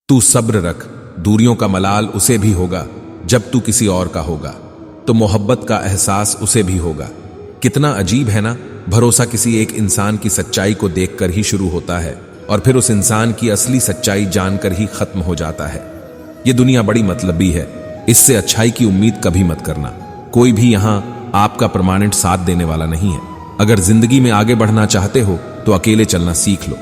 तू सब्र रख, दूरियों का मलाल उसे भी होगा जब तू किसी और का होगा, तो मोहब्बत का एहसास उसे भी होगा। कितना अजीब है ना, भरोसा किसी एक इंसान की सच्चाई को देखकर ही शुरू होता है और फिर उस इंसान की असली सच्चाई जानकर ही खत्म हो जाता है। ये दुनिया बड़ी मतलबी है, इससे अच्छाई की उम्मीद कभी मत करना। कोई भी यहां आपका परमानेंट साथ देने वाला नहीं है। अगर जिंदगी में आगे बढ़ना चाहते हो तो अकेले चलना सीख लो।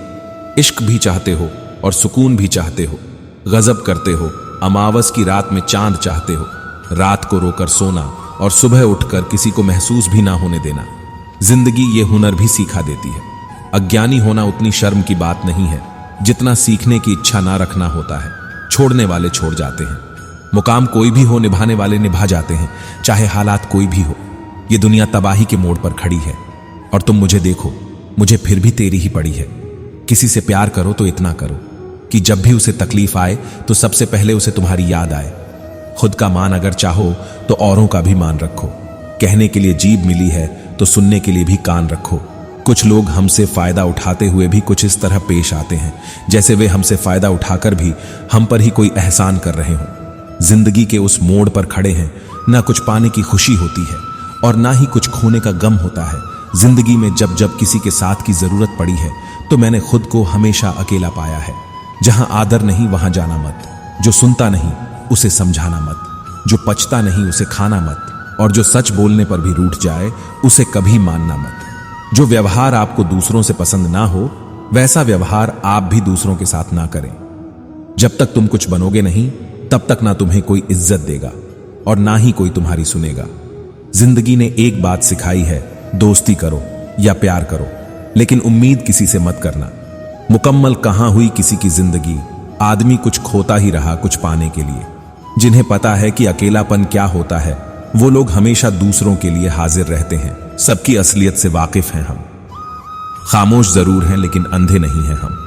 इश्क भी चाहते हो और सुकून भी चाहते हो, गजब करते हो, अमावस की रात में चांद चाहते हो, रात को रोकर सोना और सुबह उठकर किसी को महसूस भी ना होने देना। जिंदगी ये हुनर भी सिखा देती है। अज्ञानी होना उतनी शर्म की बात नहीं है जितना सीखने की इच्छा ना रखना होता है। छोड़ने वाले छोड़ जाते हैं, मुकाम कोई भी हो निभाने वाले निभा जाते हैं, चाहे हालात कोई भी हो। ये दुनिया तबाही के मोड़ पर खड़ी है और तुम मुझे देखो, मुझे फिर भी तेरी ही पड़ी है। किसी से प्यार करो तो इतना करो कि जब भी उसे तकलीफ आए तो सबसे पहले उसे तुम्हारी याद आए। खुद का मान अगर चाहो तो औरों का भी मान रखो। कहने के लिए जीभ मिली है तो सुनने के लिए भी कान रखो। कुछ लोग हमसे फायदा उठाते हुए भी कुछ इस तरह पेश आते हैं जैसे वे हमसे फायदा उठाकर भी हम पर ही कोई एहसान कर रहे हों। जिंदगी के उस मोड़ पर खड़े हैं, ना कुछ पाने की खुशी होती है और ना ही कुछ खोने का गम होता है। जिंदगी में जब जब किसी के साथ की जरूरत पड़ी है तो मैंने खुद को हमेशा अकेला पाया है। जहां आदर नहीं वहां जाना मत, जो सुनता नहीं उसे समझाना मत, जो पचता नहीं उसे खाना मत, और जो सच बोलने पर भी रूठ जाए उसे कभी मानना मत। जो व्यवहार आपको दूसरों से पसंद ना हो वैसा व्यवहार आप भी दूसरों के साथ ना करें। जब तक तुम कुछ बनोगे नहीं तब तक ना तुम्हें कोई इज्जत देगा और ना ही कोई तुम्हारी सुनेगा। जिंदगी ने एक बात सिखाई है, दोस्ती करो या प्यार करो, लेकिन उम्मीद किसी से मत करना। मुकम्मल कहां हुई किसी की जिंदगी, आदमी कुछ खोता ही रहा कुछ पाने के लिए। जिन्हें पता है कि अकेलापन क्या होता है वो लोग हमेशा दूसरों के लिए हाजिर रहते हैं। सबकी असलियत से वाकिफ हैं हम। खामोश जरूर हैं लेकिन अंधे नहीं हैं हम।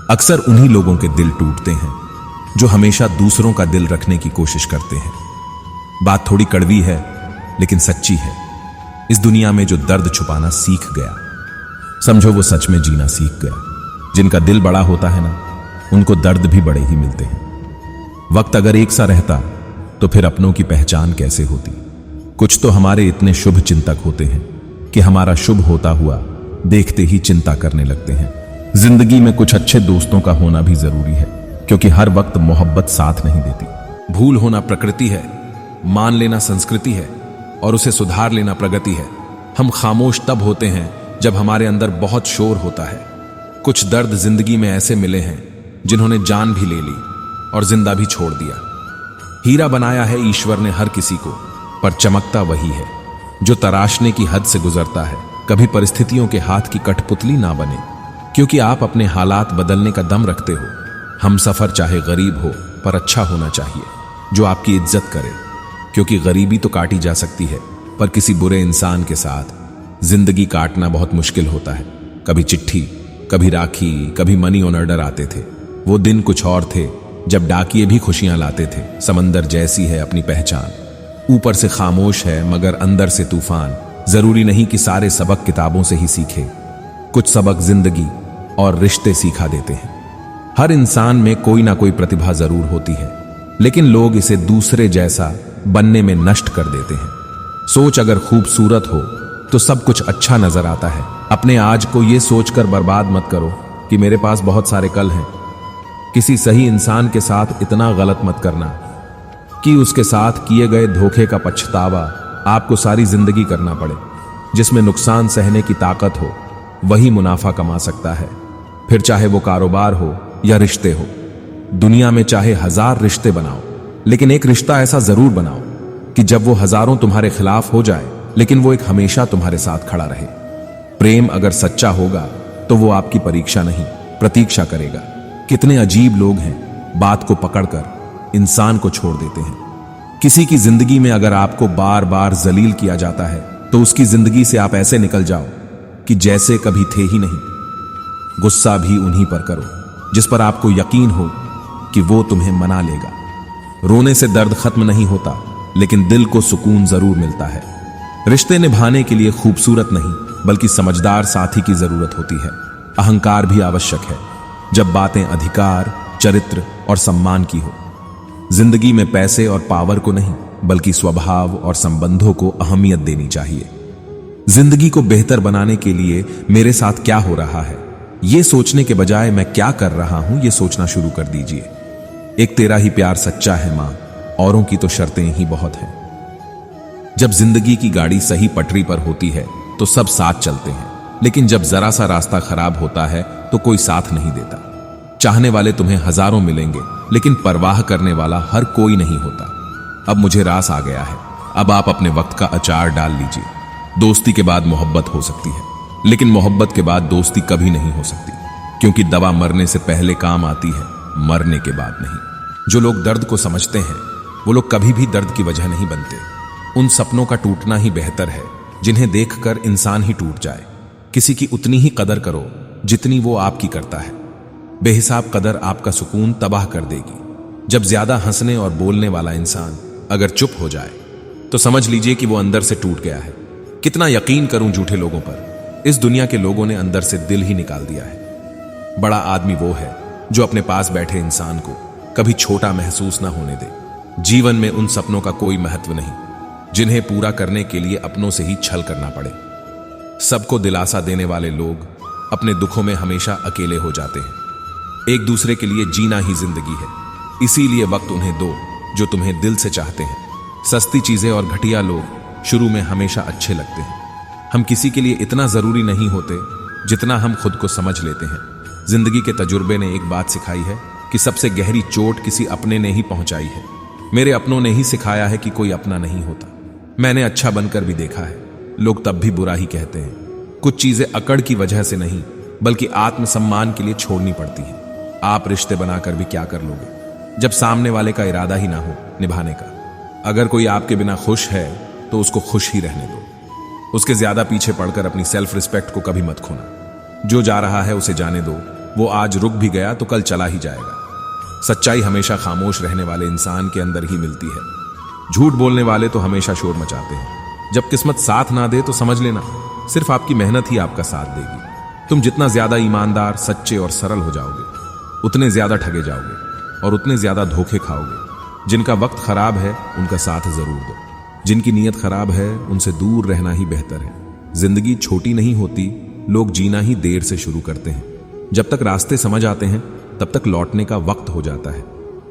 अक्सर उन्हीं लोगों के दिल टूटते हैं जो हमेशा दूसरों का दिल रखने की कोशिश करते हैं। बात थोड़ी कड़वी है लेकिन सच्ची है। इस दुनिया में जो दर्द छुपाना सीख गया, समझो वो सच में जीना सीख गया। जिनका दिल बड़ा होता है ना, उनको दर्द भी बड़े ही मिलते हैं। वक्त अगर एक सा रहता तो फिर अपनों की पहचान कैसे होती। कुछ तो हमारे इतने शुभ चिंतक होते हैं कि हमारा शुभ होता हुआ देखते ही चिंता करने लगते हैं। जिंदगी में कुछ अच्छे दोस्तों का होना भी जरूरी है, क्योंकि हर वक्त मोहब्बत साथ नहीं देती। भूल होना प्रकृति है, मान लेना संस्कृति है और उसे सुधार लेना प्रगति है। हम खामोश तब होते हैं जब हमारे अंदर बहुत शोर होता है। कुछ दर्द जिंदगी में ऐसे मिले हैं जिन्होंने जान भी ले ली और जिंदा भी छोड़ दिया। हीरा बनाया है ईश्वर ने हर किसी को, पर चमकता वही है जो तराशने की हद से गुजरता है। कभी परिस्थितियों के हाथ की कठपुतली ना बने, क्योंकि आप अपने हालात बदलने का दम रखते हो। हम सफर चाहे गरीब हो पर अच्छा होना चाहिए, जो आपकी इज्जत करे, क्योंकि गरीबी तो काटी जा सकती है पर किसी बुरे इंसान के साथ जिंदगी काटना बहुत मुश्किल होता है। कभी चिट्ठी, कभी राखी, कभी मनी ऑर्डर आते थे। वो दिन कुछ और थे जब डाकिये भी खुशियां लाते थे। समंदर जैसी है अपनी पहचान, ऊपर से खामोश है मगर अंदर से तूफान। जरूरी नहीं कि सारे सबक किताबों से ही सीखे, कुछ सबक जिंदगी और रिश्ते सिखा देते हैं। हर इंसान में कोई ना कोई प्रतिभा जरूर होती है, लेकिन लोग इसे दूसरे जैसा बनने में नष्ट कर देते हैं। सोच अगर खूबसूरत हो तो सब कुछ अच्छा नजर आता है। अपने आज को यह सोचकर बर्बाद मत करो कि मेरे पास बहुत सारे कल हैं। किसी सही इंसान के साथ इतना गलत मत करना कि उसके साथ किए गए धोखे का पछतावा आपको सारी जिंदगी करना पड़े। जिसमें नुकसान सहने की ताकत हो वही मुनाफा कमा सकता है, फिर चाहे वो कारोबार हो या रिश्ते हो। दुनिया में चाहे 1000 रिश्ते बनाओ, लेकिन एक रिश्ता ऐसा जरूर बनाओ कि जब वो हजारों तुम्हारे खिलाफ हो जाए लेकिन वो एक हमेशा तुम्हारे साथ खड़ा रहे। प्रेम अगर सच्चा होगा तो वो आपकी परीक्षा नहीं प्रतीक्षा करेगा। कितने अजीब लोग हैं, बात को पकड़कर इंसान को छोड़ देते हैं। किसी की जिंदगी में अगर आपको बार बार जलील किया जाता है तो उसकी जिंदगी से आप ऐसे निकल जाओ कि जैसे कभी थे ही नहीं। गुस्सा भी उन्हीं पर करो जिस पर आपको यकीन हो कि वो तुम्हें मना लेगा। रोने से दर्द खत्म नहीं होता, लेकिन दिल को सुकून जरूर मिलता है। रिश्ते निभाने के लिए खूबसूरत नहीं बल्कि समझदार साथी की जरूरत होती है। अहंकार भी आवश्यक है जब बातें अधिकार, चरित्र और सम्मान की हो। जिंदगी में पैसे और पावर को नहीं, बल्कि स्वभाव और संबंधों को अहमियत देनी चाहिए। जिंदगी को बेहतर बनाने के लिए मेरे साथ क्या हो रहा है, यह सोचने के बजाय मैं क्या कर रहा हूं, यह सोचना शुरू कर दीजिए। एक तेरा ही प्यार सच्चा है मां, औरों की तो शर्तें ही बहुत हैं। जब जिंदगी की गाड़ी सही पटरी पर होती है तो सब साथ चलते हैं, लेकिन जब जरा सा रास्ता खराब होता है तो कोई साथ नहीं देता। चाहने वाले तुम्हें हजारों मिलेंगे, लेकिन परवाह करने वाला हर कोई नहीं होता। अब मुझे रास आ गया है, अब आप अपने वक्त का अचार डाल लीजिए। दोस्ती के बाद मोहब्बत हो सकती है, लेकिन मोहब्बत के बाद दोस्ती कभी नहीं हो सकती, क्योंकि दवा मरने से पहले काम आती है, मरने के बाद नहीं। जो लोग दर्द को समझते हैं वो लोग कभी भी दर्द की वजह नहीं बनते। उन सपनों का टूटना ही बेहतर है जिन्हें देखकर इंसान ही टूट जाए। किसी की उतनी ही कदर करो जितनी वो आपकी करता है। बेहिसाब कदर आपका सुकून तबाह कर देगी। जब ज्यादा हंसने और बोलने वाला इंसान अगर चुप हो जाए तो समझ लीजिए कि वो अंदर से टूट गया है। कितना यकीन करूं झूठे लोगों पर, इस दुनिया के लोगों ने अंदर से दिल ही निकाल दिया है। बड़ा आदमी वो है जो अपने पास बैठे इंसान को कभी छोटा महसूस ना होने दे। जीवन में उन सपनों का कोई महत्व नहीं जिन्हें पूरा करने के लिए अपनों से ही छल करना पड़े। सबको दिलासा देने वाले लोग अपने दुखों में हमेशा अकेले हो जाते हैं। एक दूसरे के लिए जीना ही जिंदगी है, इसीलिए वक्त उन्हें दो जो तुम्हें दिल से चाहते हैं। सस्ती चीजें और घटिया लोग शुरू में हमेशा अच्छे लगते हैं। हम किसी के लिए इतना जरूरी नहीं होते जितना हम खुद को समझ लेते हैं। जिंदगी के तजुर्बे ने एक बात सिखाई है कि सबसे गहरी चोट किसी अपने ने ही पहुंचाई है। मेरे अपनों ने ही सिखाया है कि कोई अपना नहीं होता। मैंने अच्छा बनकर भी देखा है, लोग तब भी बुरा ही कहते हैं। कुछ चीजें अकड़ की वजह से नहीं, बल्कि आत्मसम्मान के लिए छोड़नी पड़ती हैं। आप रिश्ते बनाकर भी क्या कर लोगे जब सामने वाले का इरादा ही ना हो निभाने का। अगर कोई आपके बिना खुश है तो उसको खुश ही रहने दो। उसके ज्यादा पीछे पड़कर अपनी सेल्फ रिस्पेक्ट को कभी मत खोना। जो जा रहा है उसे जाने दो, वो आज रुक भी गया तो कल चला ही जाएगा। सच्चाई हमेशा खामोश रहने वाले इंसान के अंदर ही मिलती है। झूठ बोलने वाले तो हमेशा शोर मचाते हैं। जब किस्मत साथ ना दे तो समझ लेना सिर्फ आपकी मेहनत ही आपका साथ देगी। तुम जितना ज्यादा ईमानदार, सच्चे और सरल हो जाओगे, उतने ज्यादा ठगे जाओगे और उतने ज्यादा धोखे खाओगे। जिनका वक्त खराब है उनका साथ जरूर दो, जिनकी नीयत खराब है उनसे दूर रहना ही बेहतर है। जिंदगी छोटी नहीं होती, लोग जीना ही देर से शुरू करते हैं। जब तक रास्ते समझ आते हैं तब तक लौटने का वक्त हो जाता है।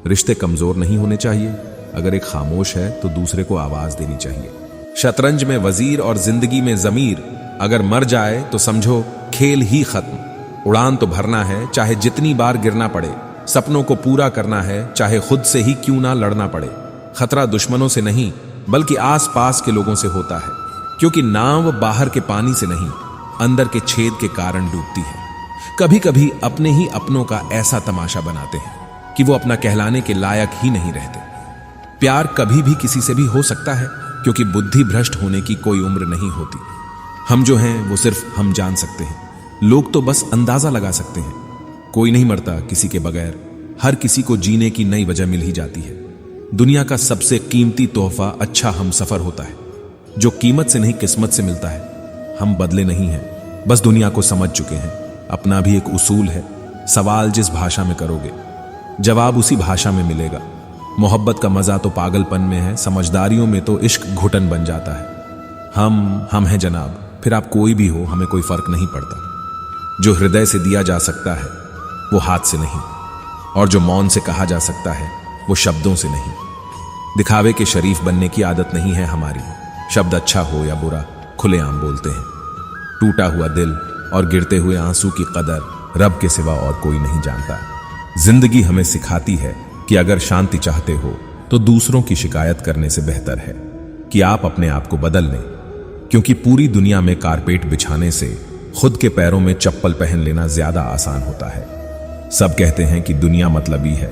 रिश्ते कमजोर नहीं होने चाहिए। अगर एक खामोश है तो दूसरे को आवाज देनी चाहिए। शतरंज में वजीर और जिंदगी में जमीर अगर मर जाए तो समझो खेल ही खत्म। उड़ान तो भरना है चाहे जितनी बार गिरना पड़े। सपनों को पूरा करना है चाहे खुद से ही क्यों ना लड़ना पड़े। खतरा दुश्मनों से नहीं बल्कि आसपास के लोगों से होता है, क्योंकि नाव बाहर के पानी से नहीं अंदर के छेद के कारण डूबती है। कभी कभी अपने ही अपनों का ऐसा तमाशा बनाते हैं कि वो अपना कहलाने के लायक ही नहीं रहते। प्यार कभी भी किसी से भी हो सकता है, क्योंकि बुद्धि भ्रष्ट होने की कोई उम्र नहीं होती। हम जो हैं वो सिर्फ हम जान सकते हैं, लोग तो बस अंदाजा लगा सकते हैं। कोई नहीं मरता किसी के बगैर, हर किसी को जीने की नई वजह मिल ही जाती है। दुनिया का सबसे कीमती तोहफा अच्छा हम सफर होता है, जो कीमत से नहीं किस्मत से मिलता है। हम बदले नहीं हैं, बस दुनिया को समझ चुके हैं। अपना भी एक उसूल है, सवाल जिस भाषा में करोगे जवाब उसी भाषा में मिलेगा। मोहब्बत का मजा तो पागलपन में है, समझदारियों में तो इश्क घुटन बन जाता है। हम हैं जनाब, फिर आप कोई भी हो, हमें कोई फर्क नहीं पड़ता। जो हृदय से दिया जा सकता है वो हाथ से नहीं, और जो मौन से कहा जा सकता है वो शब्दों से नहीं। दिखावे के शरीफ बनने की आदत नहीं है हमारी। शब्द अच्छा हो या बुरा खुलेआम बोलते हैं। टूटा हुआ दिल और गिरते हुए आंसू की कदर रब के सिवा और कोई नहीं जानता। जिंदगी हमें सिखाती है कि अगर शांति चाहते हो तो दूसरों की शिकायत करने से बेहतर है कि आप अपने आप को बदल लें, क्योंकि पूरी दुनिया में कारपेट बिछाने से खुद के पैरों में चप्पल पहन लेना ज्यादा आसान होता है। सब कहते हैं कि दुनिया मतलबी है,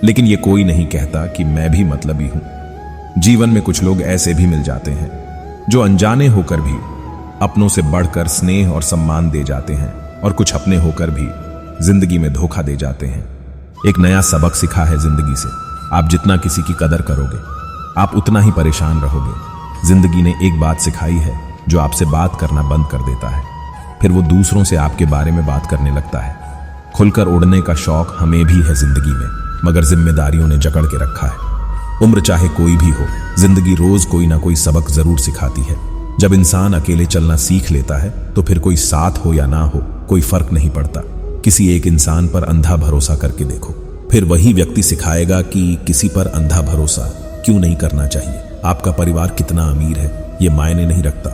लेकिन ये कोई नहीं कहता कि मैं भी मतलबी हूं। जीवन में कुछ लोग ऐसे भी मिल जाते हैं जो अनजाने होकर भी अपनों से बढ़कर स्नेह और सम्मान दे जाते हैं, और कुछ अपने होकर भी जिंदगी में धोखा दे जाते हैं। एक नया सबक सीखा है जिंदगी से, आप जितना किसी की कदर करोगे आप उतना ही परेशान रहोगे। जिंदगी ने एक बात सिखाई है, जो आपसे बात करना बंद कर देता है, फिर वो दूसरों से आपके बारे में बात करने लगता है। खुलकर उड़ने का शौक हमें भी है जिंदगी में, मगर जिम्मेदारियों ने जकड़ के रखा है। उम्र चाहे कोई भी हो, जिंदगी रोज कोई ना कोई सबक जरूर सिखाती है। जब इंसान अकेले चलना सीख लेता है तो फिर कोई साथ हो या ना हो कोई फर्क नहीं पड़ता। किसी एक इंसान पर अंधा भरोसा करके देखो, फिर वही व्यक्ति सिखाएगा कि किसी पर अंधा भरोसा क्यों नहीं करना चाहिए। आपका परिवार कितना अमीर है ये मायने नहीं रखता,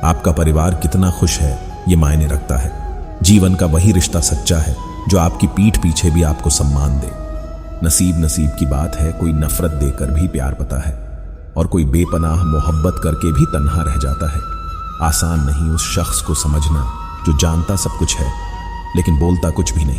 आपका परिवार कितना खुश है ये मायने रखता है। जीवन का वही रिश्ता सच्चा है जो आपकी पीठ पीछे भी आपको सम्मान दे। नसीब की बात है, कोई नफरत देकर भी प्यार पाता है और कोई बेपनाह मोहब्बत करके भी तन्हा रह जाता है। आसान नहीं उस शख्स को समझना जो जानता सब कुछ है लेकिन बोलता कुछ भी नहीं।